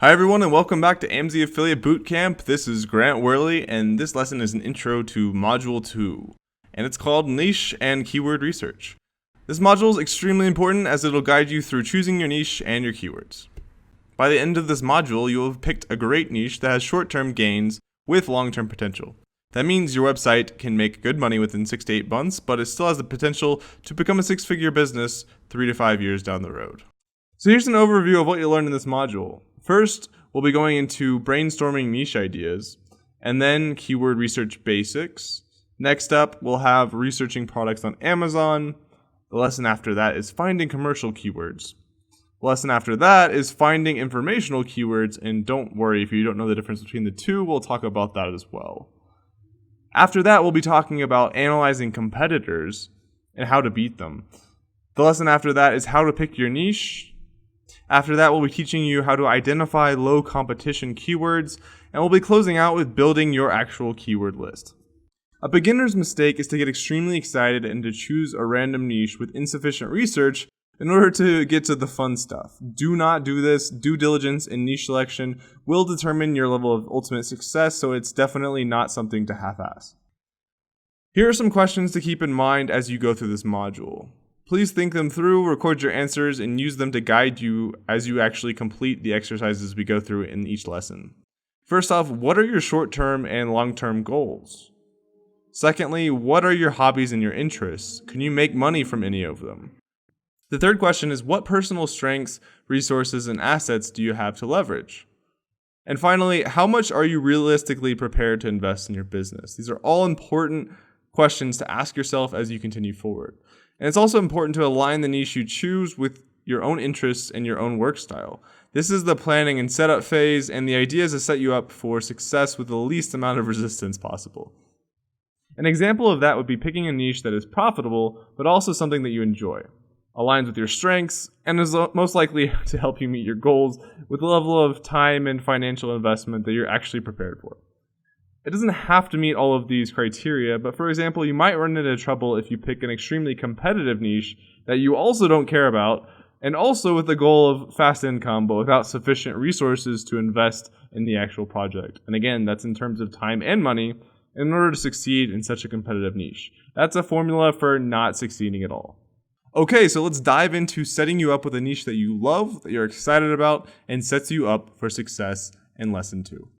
Hi everyone and welcome back to AMZ Affiliate Bootcamp. This is Grant Worley and this lesson is an intro to Module 2 and it's called Niche and Keyword Research. This module is extremely important as it'll guide you through choosing your niche and your keywords. By the end of this module, you'll have picked a great niche that has short-term gains with long-term potential. That means your website can make good money within 6 to 8 months, but it still has the potential to become a 6-figure business 3 to 5 years down the road. So here's an overview of what you'll learn in this module. First, we'll be going into brainstorming niche ideas, and then keyword research basics. Next up, we'll have researching products on Amazon. The lesson after that is finding commercial keywords. The lesson after that is finding informational keywords, and don't worry if you don't know the difference between the two, we'll talk about that as well. After that, we'll be talking about analyzing competitors and how to beat them. The lesson after that is how to pick your niche. After that, we'll be teaching you how to identify low competition keywords, and we'll be closing out with building your actual keyword list. A beginner's mistake is to get extremely excited and to choose a random niche with insufficient research in order to get to the fun stuff. Do not do this. Due diligence in niche selection will determine your level of ultimate success, so it's definitely not something to half-ass. Here are some questions to keep in mind as you go through this module. Please think them through, record your answers, and use them to guide you as you actually complete the exercises we go through in each lesson. First off, what are your short-term and long-term goals? Secondly, what are your hobbies and your interests? Can you make money from any of them? The third question is, what personal strengths, resources, and assets do you have to leverage? And finally, how much are you realistically prepared to invest in your business? These are all important questions to ask yourself as you continue forward. And it's also important to align the niche you choose with your own interests and your own work style. This is the planning and setup phase, and the idea is to set you up for success with the least amount of resistance possible. An example of that would be picking a niche that is profitable, but also something that you enjoy, aligns with your strengths, and is most likely to help you meet your goals with a level of time and financial investment that you're actually prepared for. It doesn't have to meet all of these criteria, but for example, you might run into trouble if you pick an extremely competitive niche that you also don't care about, and also with the goal of fast income, but without sufficient resources to invest in the actual project. And again, that's in terms of time and money in order to succeed in such a competitive niche. That's a formula for not succeeding at all. Okay, so let's dive into setting you up with a niche that you love, that you're excited about, and sets you up for success in lesson 2.